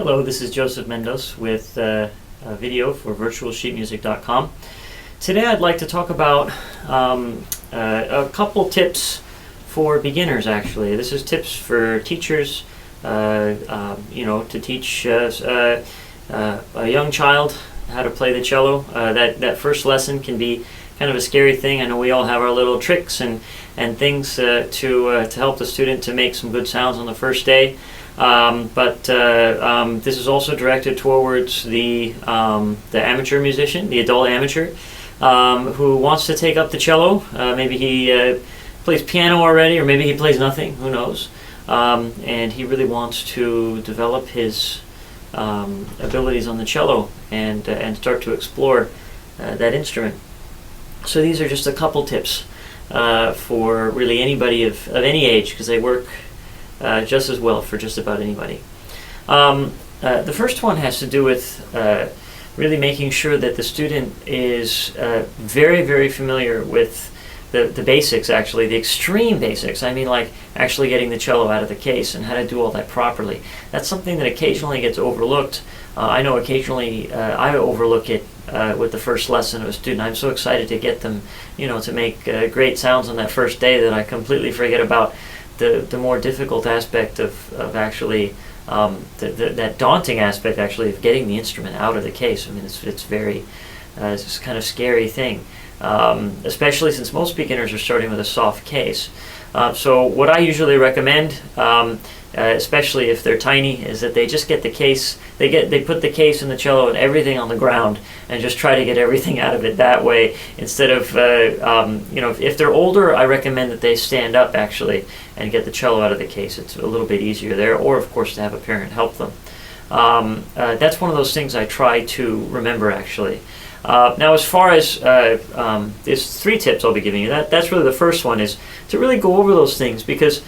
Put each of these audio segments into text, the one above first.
Hello, this is Joseph Mendoes with a video for virtualsheetmusic.com. Today I'd like to talk about a couple tips for beginners. Actually, this is tips for teachers, to teach a young child how to play the cello. That first lesson can be kind of a scary thing. I know we all have our little tricks and things to help the student to make some good sounds on the first day. This is also directed towards the amateur musician, the adult amateur, who wants to take up the cello. Maybe he plays piano already, or maybe he plays nothing, who knows. And he really wants to develop his abilities on the cello and start to explore that instrument. So these are just a couple tips for really anybody of any age, because they work just as well for just about anybody. The first one has to do with really making sure that the student is very, very familiar with the basics, actually, the extreme basics. I mean, like actually getting the cello out of the case and how to do all that properly. That's something that occasionally gets overlooked. I know occasionally I overlook it with the first lesson of a student. I'm so excited to get them, to make great sounds on that first day that I completely forget about the more difficult aspect of actually that daunting aspect actually of getting the instrument out of the case. I mean, it's very it's kind of scary thing, especially since most beginners are starting with a soft case. So what I usually recommend, especially if they're tiny, is that they just get the case. They put the case and the cello and everything on the ground and just try to get everything out of it that way. Instead of if they're older, I recommend that they stand up actually and get the cello out of the case. It's a little bit easier there, or of course to have a parent help them. That's one of those things I try to remember actually. Now, as far as there's 3 tips I'll be giving you. That's really the first one, is to really go over those things, because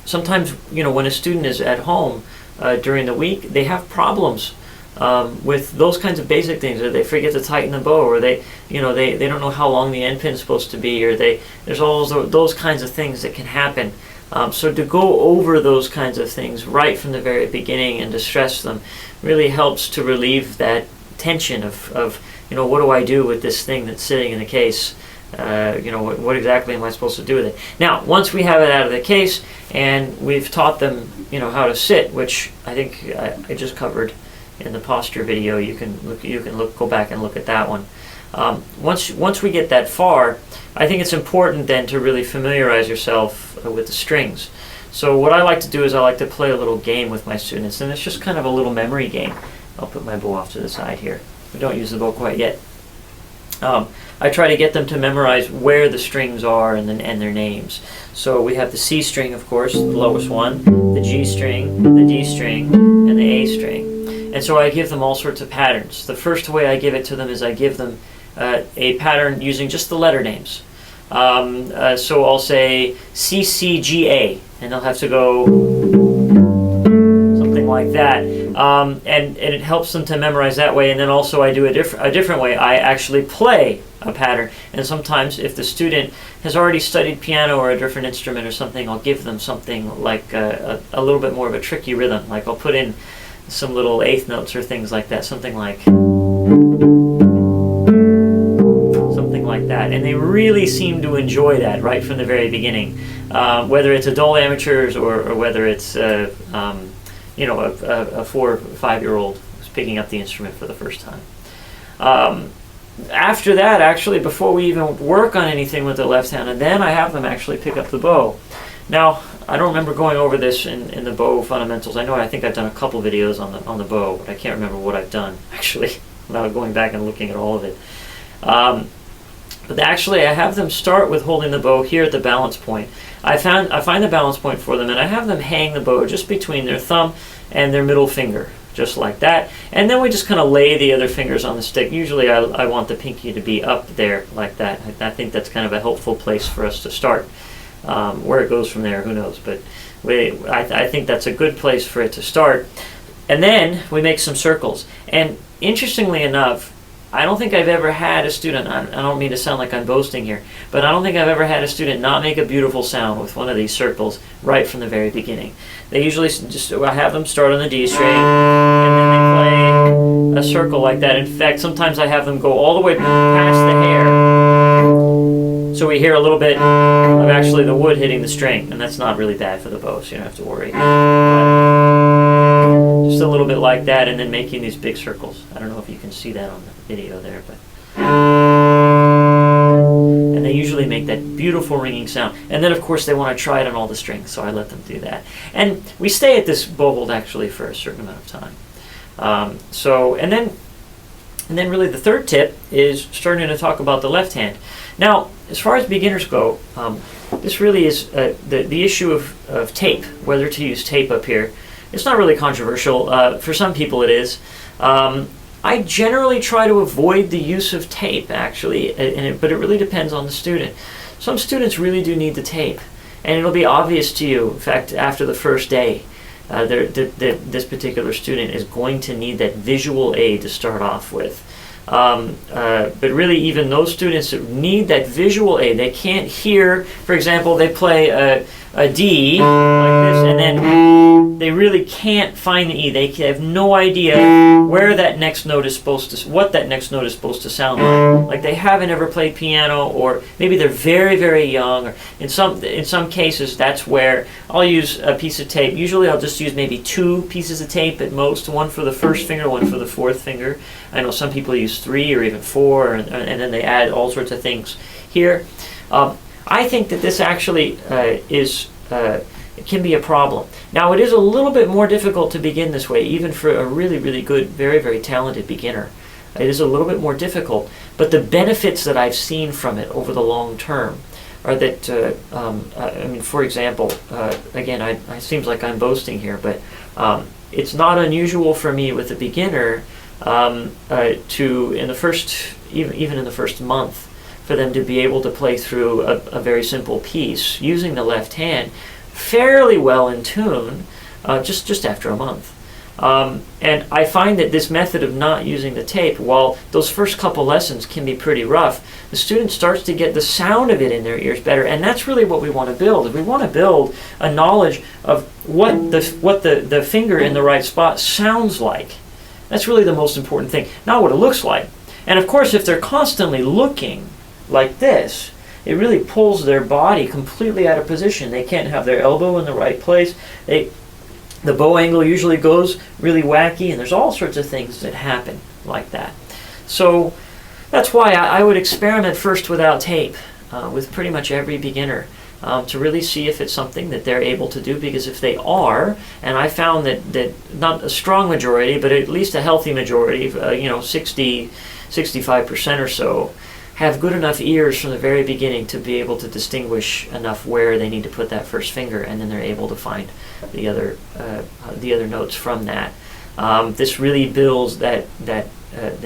sometimes when a student is at home during the week, they have problems with those kinds of basic things, or they forget to tighten the bow, or they don't know how long the end pin is supposed to be, or there's all those kinds of things that can happen. So to go over those kinds of things right from the very beginning and to stress them really helps to relieve that tension of what do I do with this thing that's sitting in the case? What exactly am I supposed to do with it? Now, once we have it out of the case and we've taught them, how to sit, which I think I just covered in the posture video. You can go back and look at that one. Once we get that far, I think it's important then to really familiarize yourself with the strings. So what I like to do is I like to play a little game with my students, and it's just kind of a little memory game. I'll put my bow off to the side here. We don't use the bow quite yet. I try to get them to memorize where the strings are and their names. So we have the C string, of course, the lowest one, the G string, the D string, and the A string. And so I give them all sorts of patterns. The first way I give it to them is I give them a pattern using just the letter names. So I'll say C, C, G, A, and they'll have to go something like that. And it helps them to memorize that way. And then also I do a different way. I actually play a pattern. And sometimes if the student has already studied piano or a different instrument or something, I'll give them something like a little bit more of a tricky rhythm. Like I'll put in some little eighth notes or things like that. Something like that. And they really seem to enjoy that right from the very beginning. Whether it's adult amateurs or whether it's a 4 or 5-year-old who's picking up the instrument for the first time. After that, actually, before we even work on anything with the left hand, and then I have them actually pick up the bow. Now, I don't remember going over this in the bow fundamentals. I think I've done a couple videos on the bow, but I can't remember what I've done, actually, without going back and looking at all of it. But actually, I have them start with holding the bow here at the balance point. I find the balance point for them, and I have them hang the bow just between their thumb and their middle finger, just like that. And then we just kind of lay the other fingers on the stick. Usually I want the pinky to be up there like that. I think that's kind of a helpful place for us to start. Where it goes from there, who knows? But I think that's a good place for it to start. And then we make some circles. And interestingly enough, I don't think I've ever had a student, I don't mean to sound like I'm boasting here, but I don't think I've ever had a student not make a beautiful sound with one of these circles right from the very beginning. They usually just, I have them start on the D string, and then they play a circle like that. In fact, sometimes I have them go all the way past the hair, so we hear a little bit of actually the wood hitting the string, and that's not really bad for the bow, so you don't have to worry. Just a little bit like that, and then making these big circles. I don't know if you can see that on the video there, but and they usually make that beautiful ringing sound. And then of course they want to try it on all the strings, so I let them do that. And we stay at this bow hold actually for a certain amount of time. And then really the third tip is starting to talk about the left hand. Now, as far as beginners go, this really is the issue of tape, whether to use tape up here. It's not really controversial. For some people it is. I generally try to avoid the use of tape, actually, but it really depends on the student. Some students really do need the tape, and it'll be obvious to you, in fact, after the first day, this particular student is going to need that visual aid to start off with. But really, even those students that need that visual aid, they can't hear, for example, they play a D like this, and then they really can't find the E. They have no idea where that next note is supposed to, what that next note is supposed to sound like. Like they haven't ever played piano, or maybe they're very, very young, or in some cases that's where I'll use a piece of tape. Usually I'll just use maybe 2 pieces of tape at most, one for the first finger, one for the fourth finger. I know some people use 3 or even 4, and then they add all sorts of things here. I think that this actually it can be a problem. Now, it is a little bit more difficult to begin this way, even for a really, really good, very, very talented beginner. It is a little bit more difficult, but the benefits that I've seen from it over the long term are that, I mean, for example, again, it seems like I'm boasting here, but it's not unusual for me with a beginner to, in the first, even in the first month, for them to be able to play through a very simple piece using the left hand fairly well in tune just after a month. And I find that this method of not using the tape, while those first couple lessons can be pretty rough, the student starts to get the sound of it in their ears better, and that's really what we want to build. We want to build a knowledge of what the finger in the right spot sounds like. That's really the most important thing, not what it looks like. And of course, if they're constantly looking like this, it really pulls their body completely out of position. They can't have their elbow in the right place. The bow angle usually goes really wacky, and there's all sorts of things that happen like that. So that's why I would experiment first without tape with pretty much every beginner to really see if it's something that they're able to do, because if they are, and I found that not a strong majority, but at least a healthy majority, 65% or so, have good enough ears from the very beginning to be able to distinguish enough where they need to put that first finger, and then they're able to find the other notes from that. This really builds that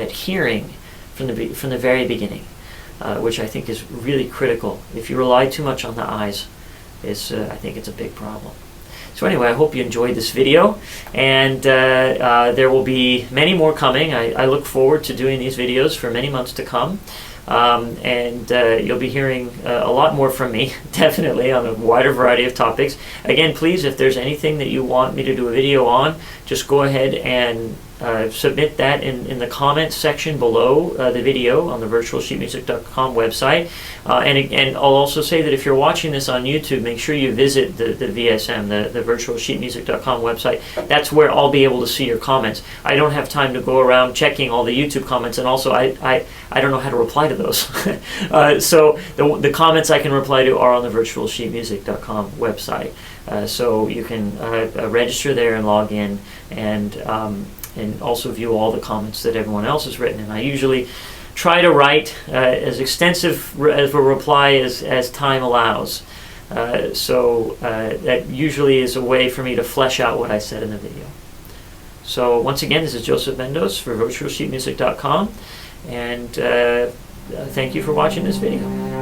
hearing from the very beginning, which I think is really critical. If you rely too much on the eyes, I think it's a big problem. So anyway, I hope you enjoyed this video, and there will be many more coming. I look forward to doing these videos for many months to come. And you'll be hearing a lot more from me, definitely, on a wider variety of topics. Again, please, if there's anything that you want me to do a video on, just go ahead and submit that in the comments section below the video on the virtualsheetmusic.com website. And I'll also say that if you're watching this on YouTube, make sure you visit the VSM, the virtualsheetmusic.com website. That's where I'll be able to see your comments. I don't have time to go around checking all the YouTube comments, and also I don't know how to reply to those. So the comments I can reply to are on the virtualsheetmusic.com website. So you can register there and log in, and also view all the comments that everyone else has written. And I usually try to write as extensive as a reply as time allows. So that usually is a way for me to flesh out what I said in the video. So once again, this is Joseph Mendoes for virtualsheetmusic.com, and thank you for watching this video.